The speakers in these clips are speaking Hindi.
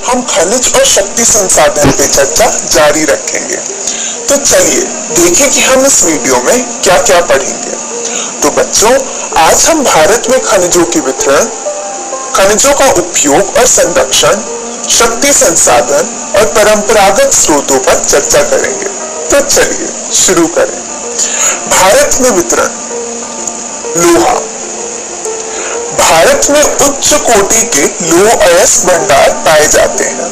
हम खनिज और शक्ति संसाधन पे चर्चा जारी रखेंगे। तो चलिए देखें कि हम इस वीडियो में क्या क्या पढ़ेंगे। तो बच्चों, आज हम भारत में खनिजों की वितरण, खनिजों का उपयोग और संरक्षण, शक्ति संसाधन और परंपरागत स्रोतों पर चर्चा करेंगे। तो चलिए शुरू करें। भारत में वितरण। लोहा। भारत में उच्च कोटि के लौह अयस्क भंडार पाए जाते हैं।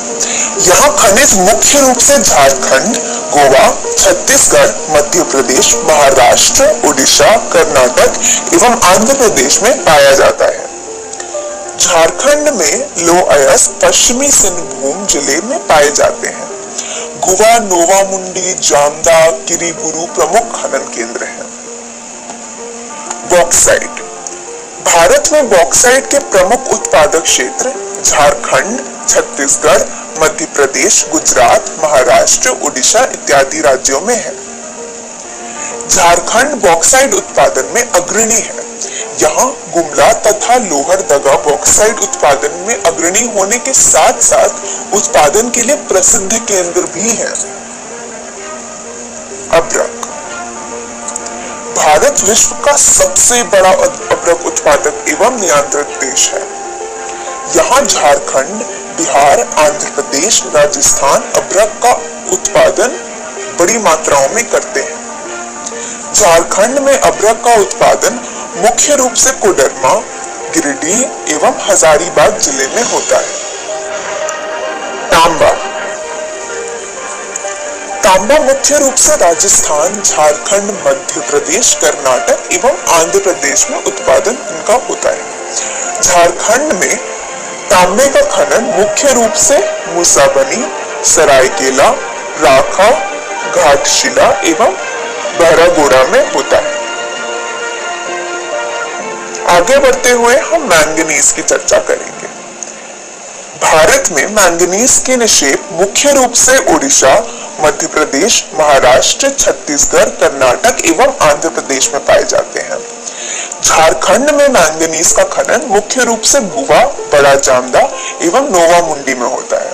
यहाँ खनिज मुख्य रूप से झारखंड, गोवा, छत्तीसगढ़, मध्य प्रदेश, महाराष्ट्र, उड़ीसा, कर्नाटक एवं आंध्र प्रदेश में पाया जाता है। झारखंड में लौह अयस्क पश्चिमी सिंहभूम जिले में पाए जाते हैं। गोवा, नोवामुंडी, जामदा, किरीबुरु प्रमुख खनन केंद्र हैं। बॉक्साइट। भारत में बॉक्साइट के प्रमुख उत्पादक क्षेत्र झारखंड, छत्तीसगढ़, मध्य प्रदेश, गुजरात, महाराष्ट्र, उड़ीसा इत्यादि राज्यों में है। झारखंड बॉक्साइट उत्पादन में अग्रणी है। यहाँ गुमला तथा लोहरदगा बॉक्साइट उत्पादन में अग्रणी होने के साथ साथ उत्पादन के लिए प्रसिद्ध केंद्र भी है। अभ्रक। भारत विश्व का सबसे बड़ा अभ्रक उत्पादक एवं नियंत्रक देश है। यहाँ झारखंड, बिहार, आंध्र प्रदेश, राजस्थान अभ्रक का उत्पादन बड़ी मात्राओं में करते हैं। झारखंड में अभ्रक का उत्पादन मुख्य रूप से कोडरमा, गिरिडीह एवं हजारीबाग जिले में होता है। तांबा। तांबा मुख्य रूप से राजस्थान, झारखंड, मध्य प्रदेश, कर्नाटक एवं आंध्र प्रदेश में उत्पादन इनका होता है। झारखंड में तांबे का खनन मुख्य रूप से मूसाबनी, सरायकेला, राखा, घाटशिला एवं बहरागोड़ा में होता है। आगे बढ़ते हुए हम मैंगनीज की चर्चा करेंगे। भारत में मैंगनीज के निक्षेप मुख्य रूप से उड़ीसा, मध्य प्रदेश, महाराष्ट्र, छत्तीसगढ़, कर्नाटक एवं आंध्र प्रदेश में पाए जाते हैं। झारखंड में मैंगनीज का खनन मुख्य रूप से गोवा, बड़ा जामदा एवं नोवामुंडी में होता है।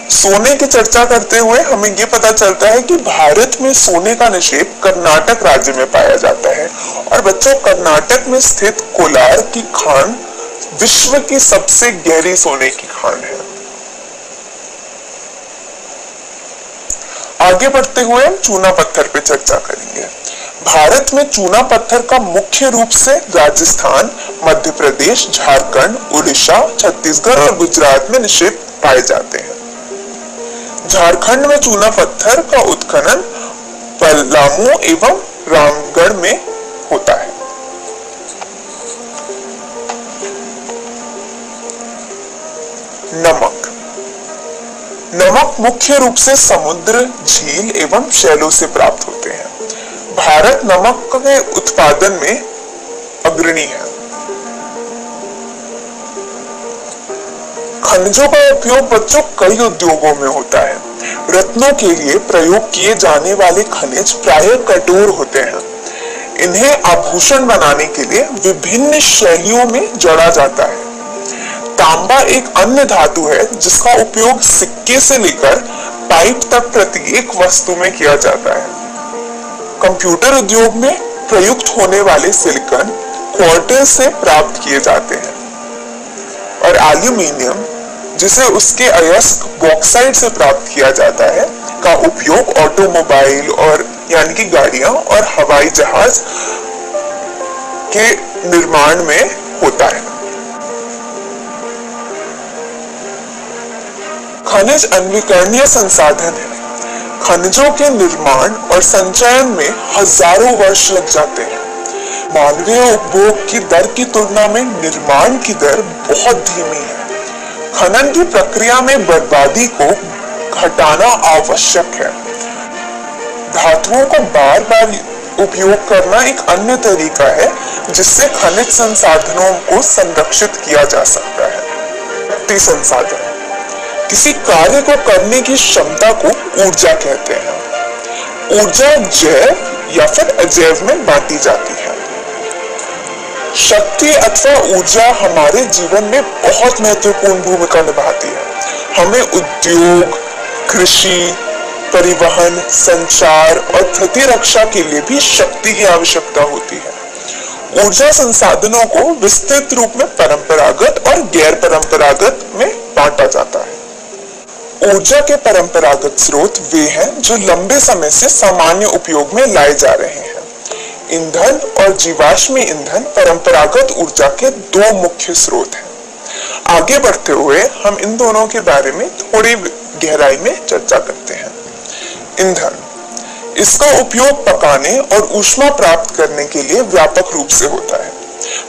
सोने की चर्चा करते हुए हमें यह पता चलता है कि भारत में सोने का निक्षेप कर्नाटक राज्य में पाया जाता है। और बच्चों, कर्नाटक में स्थित कोलार की खान विश्व की सबसे गहरी सोने की खान है। आगे बढ़ते हुए हम चूना पत्थर पे चर्चा करेंगे। भारत में चूना पत्थर का मुख्य रूप से राजस्थान, मध्य प्रदेश, झारखंड, उड़ीसा, छत्तीसगढ़ और गुजरात में निक्षेप पाए जाते हैं। झारखंड में चूना पत्थर का उत्खनन पलामू एवं रामगढ़ में होता है। नमक। नमक मुख्य रूप से समुद्र, झील एवं शैलों से प्राप्त होते हैं। भारत नमक के उत्पादन में अग्रणी है। खनिजों का उपयोग बच्चों कई उद्योगों में होता है। रत्नों के लिए प्रयोग किए जाने वाले खनिज प्रायः कठोर होते हैं। इन्हें आभूषण बनाने के लिए विभिन्न शैलियों में जोड़ा जाता है। तांबा एक अन्य धातु है जिसका उपयोग सिक्के से लेकर पाइप तक प्रत्येक वस्तु में किया जाता है। कंप्यूटर उद्योग में प्रयुक्त होने वाले सिलिकॉन क्वार्ट्ज से प्राप्त किए जाते हैं। और एल्यूमीनियम, जिसे उसके अयस्क बॉक्साइट से प्राप्त किया जाता है, का उपयोग ऑटोमोबाइल और यानी कि गाड़ियां और हवाई जहाज के निर्माण में होता है। खनिज अनविकरणीय संसाधन है। खनिजों के निर्माण और संचयन में हजारों वर्ष लग जाते हैं। मानवीय उपभोग की दर की तुलना में निर्माण की दर बहुत धीमी है। खनन की प्रक्रिया में बर्बादी को घटाना आवश्यक है। धातुओं को बार बार उपयोग करना एक अन्य तरीका है जिससे खनिज संसाधनों को संरक्षित किया जा सकता है। शक्ति संसाधन किसी कार्य को करने की क्षमता को ऊर्जा कहते हैं। ऊर्जा जैव या फिर अजैव में बांटी जाती है। शक्ति अथवा ऊर्जा हमारे जीवन में बहुत महत्वपूर्ण भूमिका निभाती है। हमें उद्योग, कृषि, परिवहन, संचार और प्रतिरक्षा के लिए भी शक्ति की आवश्यकता होती है। ऊर्जा संसाधनों को विस्तृत रूप में परंपरागत और गैर परंपरागत में बांटा जाता है। ऊर्जा के परंपरागत स्रोत वे हैं जो लंबे समय से सामान्य उपयोग में लाए जा रहे हैं। ईंधन और जीवाश्मी ईंधन परंपरागत ऊर्जा के दो मुख्य स्रोत हैं। आगे बढ़ते हुए हम इन दोनों के बारे में थोड़ी गहराई में चर्चा करते हैं। ईंधन, इसका उपयोग पकाने और ऊष्मा प्राप्त करने के लिए व्यापक रूप से होता है।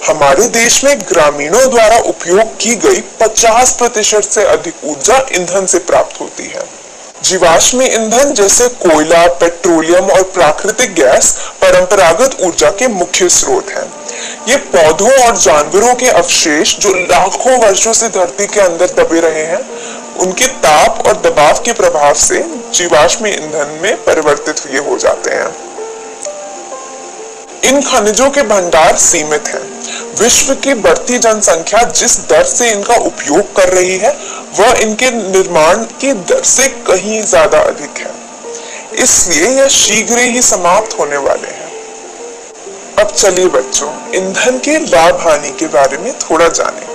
हमारे देश में ग्रामीणों द्वारा उपयोग की गई 50% से अधिक ऊर्जा ईंधन से प्राप्त होती है। जीवाश्मी ईंधन जैसे कोयला, पेट्रोलियम और प्राकृतिक गैस परंपरागत ऊर्जा के मुख्य स्रोत हैं। ये पौधों और जानवरों के अवशेष जो लाखों वर्षों से धरती के अंदर दबे रहे हैं, उनके ताप और दबाव के प्रभाव से जीवाश्मी ईंधन में परिवर्तित हुए हो जाते हैं। इन खनिजों के भंडार सीमित हैं। विश्व की बढ़ती जनसंख्या जिस दर से इनका उपयोग कर रही है, वह इनके निर्माण की दर से कहीं ज्यादा अधिक है। इसलिए यह शीघ्र ही समाप्त होने वाले हैं। अब चलिए बच्चों, ईंधन के लाभ हानि के बारे में थोड़ा जानें।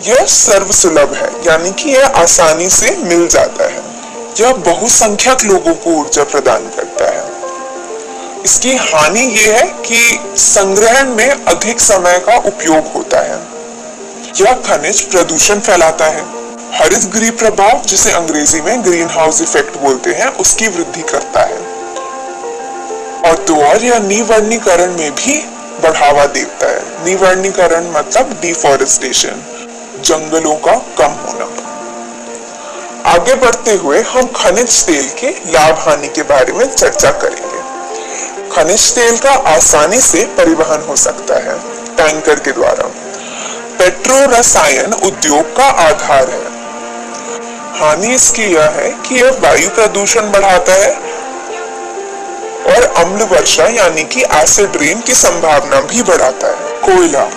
यह सर्वसुलभ है, यानी कि यह आसानी से मिल जाता है। यह बहुसंख्यक लोगों को ऊर्जा प्रदान करता है। इसकी हानि यह है कि संग्रहण में अधिक समय का उपयोग होता है। यह खनिज प्रदूषण फैलाता है। हरितगृह प्रभाव, जिसे अंग्रेजी में ग्रीन हाउस इफेक्ट बोलते हैं, उसकी वृद्धि करता है। और यह निवर्णीकरण में भी बढ़ावा देता है। निवर्णीकरण मतलब डिफॉरेस्टेशन, जंगलों का कम होना। आगे बढ़ते हुए हम खनिज तेल के लाभ हानि के बारे में चर्चा करेंगे। खनिज तेल का आसानी से परिवहन हो सकता है टैंकर के द्वारा। पेट्रो रसायन उद्योग का आधार है। हानि इसकी यह है कि यह वायु प्रदूषण बढ़ाता है और अम्ल वर्षा यानी कि एसिड रेन की संभावना भी बढ़ाता है। कोयला,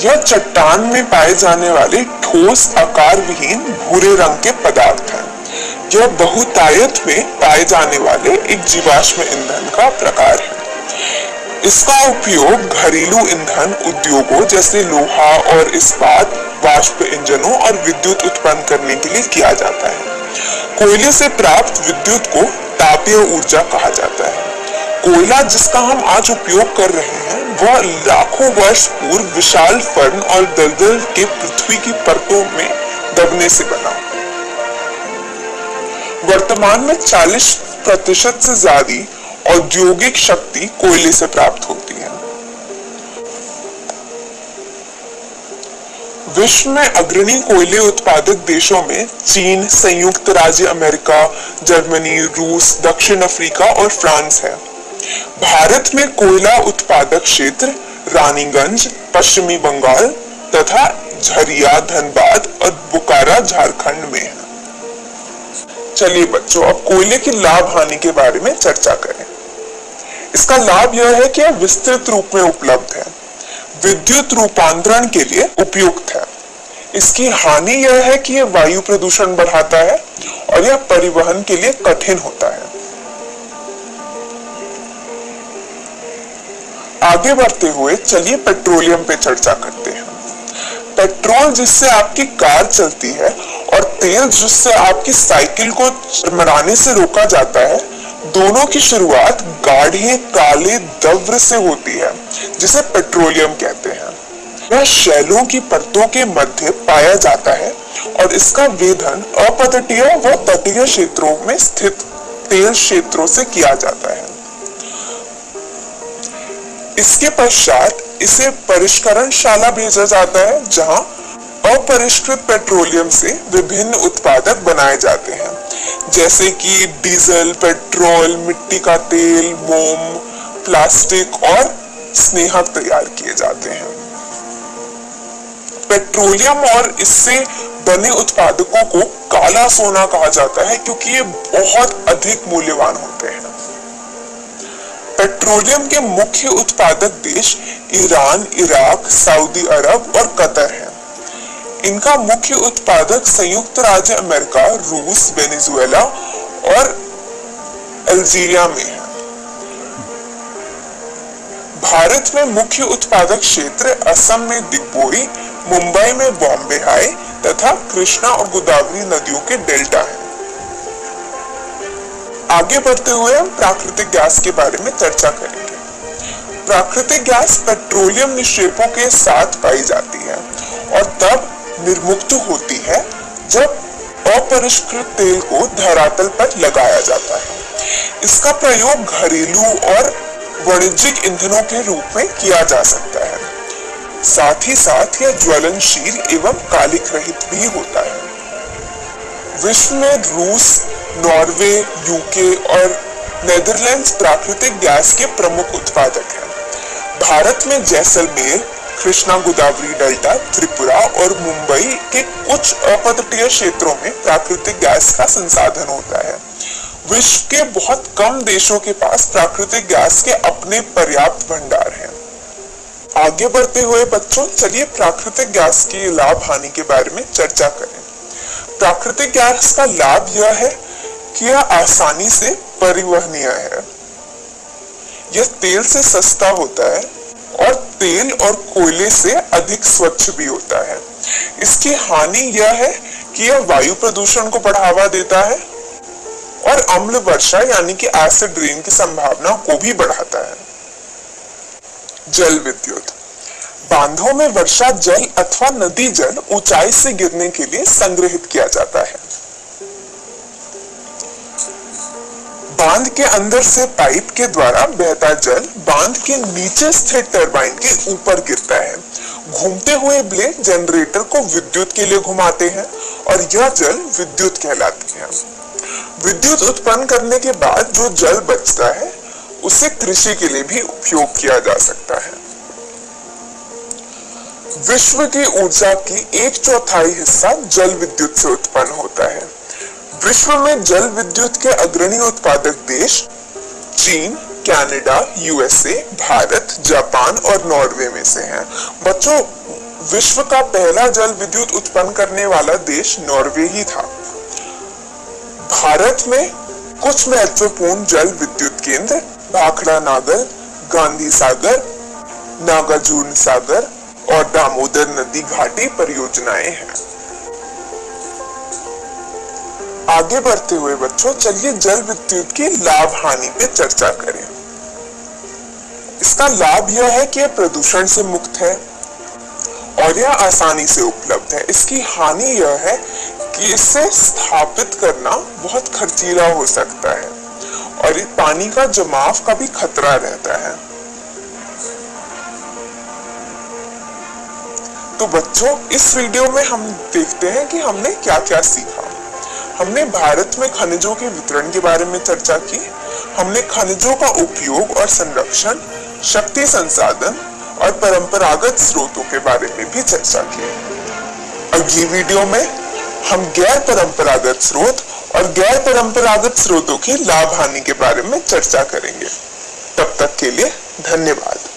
यह चट्टान में पाए जाने वाले ठोस आकार विहीन भूरे रंग के पदार्थ हैं। यह बहुतायत में पाए जाने वाले एक जीवाश्म ईंधन का प्रकार है। इसका उपयोग घरेलू ईंधन उद्योगों जैसे लोहा और इस्पात, वाष्प इंजनों और विद्युत उत्पन्न करने के लिए किया जाता है। कोयले से प्राप्त विद्युत को तापीय ऊर्जा कहा जाता है। कोयला जिसका हम आज उपयोग कर रहे हैं, वह लाखों वर्ष पूर्व विशाल फर्न और दलदल के पृथ्वी की परतों में दबने से बना। वर्तमान में 40% से ज्यादा औद्योगिक शक्ति कोयले से प्राप्त होती है। विश्व में अग्रणी कोयले उत्पादक देशों में चीन, संयुक्त राज्य अमेरिका, जर्मनी, रूस, दक्षिण अफ्रीका और फ्रांस है। भारत में कोयला उत्पादक क्षेत्र रानीगंज, पश्चिमी बंगाल तथा झरिया, धनबाद और बोकारो झारखंड में है। चलिए बच्चों, अब कोयले की लाभ हानि के बारे में चर्चा करें। इसका लाभ यह है कि यह विस्तृत रूप में उपलब्ध है, विद्युत रूपांतरण के लिए उपयुक्त है। इसकी हानि यह है कि यह वायु प्रदूषण बढ़ाता है और यह परिवहन के लिए कठिन होता है। आगे बढ़ते हुए चलिए पेट्रोलियम पे चर्चा करते हैं। पेट्रोल जिससे आपकी कार चलती है और तेल जिससे आपकी साइकिल को चरमराने से रोका जाता है, दोनों की शुरुआत गाढ़े काले द्रव्य से होती है जिसे पेट्रोलियम कहते हैं। यह शैलों की परतों के मध्य पाया जाता है और इसका वेधन अपतटीय व तटीय क्षेत्रों में स्थित तेल क्षेत्रों से किया जाता है। इसके पश्चात इसे परिष्करणशाला भेजा जाता है, जहां अपरिष्कृत पेट्रोलियम से विभिन्न उत्पादक बनाए जाते हैं, जैसे कि डीजल, पेट्रोल, मिट्टी का तेल, मोम, प्लास्टिक और स्नेहक तैयार किए जाते हैं। पेट्रोलियम और इससे बने उत्पादकों को काला सोना कहा जाता है क्योंकि ये बहुत अधिक मूल्यवान होते हैं। पेट्रोलियम के मुख्य उत्पादक देश ईरान, इराक, सऊदी अरब और कतर हैं। इनका मुख्य उत्पादक संयुक्त राज्य अमेरिका, रूस, वेनेजुएला और अल्जीरिया में है। भारत में मुख्य उत्पादक क्षेत्र असम में दिग्बोई, मुंबई में बॉम्बे हाई तथा कृष्णा और गोदावरी नदियों के डेल्टा हैं। आगे बढ़ते हुए हम प्राकृतिक गैस के बारे में चर्चा करेंगे। प्राकृतिक गैस पेट्रोलियम निक्षेपों के साथ पाई जाती है और तब निर्मुक्त होती है जब अपरिष्कृत तेल को धरातल पर लगाया जाता है। इसका प्रयोग घरेलू और वाणिज्यिक ईंधनों के रूप में किया जा सकता है। साथ ही साथ यह ज्वलनशील एवं कालिक रहित भी होता है। विश्व में रूस, नॉर्वे, यूके और नेदरलैंड्स प्राकृतिक गैस के प्रमुख उत्पादक हैं। भारत में जैसलमेर, कृष्णा गोदावरी डेल्टा, त्रिपुरा और मुंबई के कुछ अपतटीय क्षेत्रों में प्राकृतिक गैस का संसाधन होता है। विश्व के बहुत कम देशों के पास प्राकृतिक गैस के अपने पर्याप्त भंडार हैं। आगे बढ़ते हुए बच्चों, चलिए प्राकृतिक गैस की लाभ हानि के बारे में चर्चा करें। प्राकृतिक गैस का लाभ यह है कि यह आसानी से परिवहनीय है। यह तेल से सस्ता होता है और तेल और कोयले से अधिक स्वच्छ भी होता है। इसकी हानि यह है कि यह वायु प्रदूषण को बढ़ावा देता है और अम्ल वर्षा यानी कि एसिड रेन की संभावना को भी बढ़ाता है। जल विद्युत। बांधों में वर्षा जल अथवा नदी जल ऊंचाई से गिरने के लिए संग्रहित किया जाता है। बांध के अंदर से पाइप के द्वारा बहता जल बांध के नीचे स्थित टरबाइन के ऊपर गिरता है। घूमते हुए ब्लेड जनरेटर को विद्युत के लिए घुमाते हैं और यह जल विद्युत कहलाती है। विद्युत उत्पन्न करने के बाद जो जल बचता है उसे कृषि के लिए भी उपयोग किया जा सकता है। विश्व की ऊर्जा की 1/4 हिस्सा जल विद्युत से उत्पन्न होता है। विश्व में जल विद्युत के अग्रणी उत्पादक देश चीन, कनाडा, यूएसए, भारत, जापान और नॉर्वे में से हैं। बच्चों, विश्व का पहला जल विद्युत उत्पन्न करने वाला देश नॉर्वे ही था। भारत में कुछ महत्वपूर्ण जल विद्युत केंद्र भाखड़ा नागर, गांधी सागर, नागार्जुन सागर और दामोदर नदी घाटी परियोजनाएं हैं। आगे बढ़ते हुए बच्चों, चलिए जल विद्युत की लाभ हानि पे चर्चा करें। इसका लाभ यह है कि यह प्रदूषण से मुक्त है और यह आसानी से उपलब्ध है। इसकी हानि यह है कि इसे स्थापित करना बहुत खर्चीला हो सकता है और इस पानी का जमाव का भी खतरा रहता है। तो बच्चों, इस वीडियो में हम देखते हैं कि हमने क्या क्या सीखा। हमने भारत में खनिजों के वितरण के बारे में चर्चा की। हमने खनिजों का उपयोग और संरक्षण, शक्ति संसाधन और परंपरागत स्रोतों के बारे में भी चर्चा की। अगली वीडियो में हम गैर परंपरागत स्रोत और गैर परंपरागत स्रोतों की लाभ हानि के बारे में चर्चा करेंगे। तब तक के लिए धन्यवाद।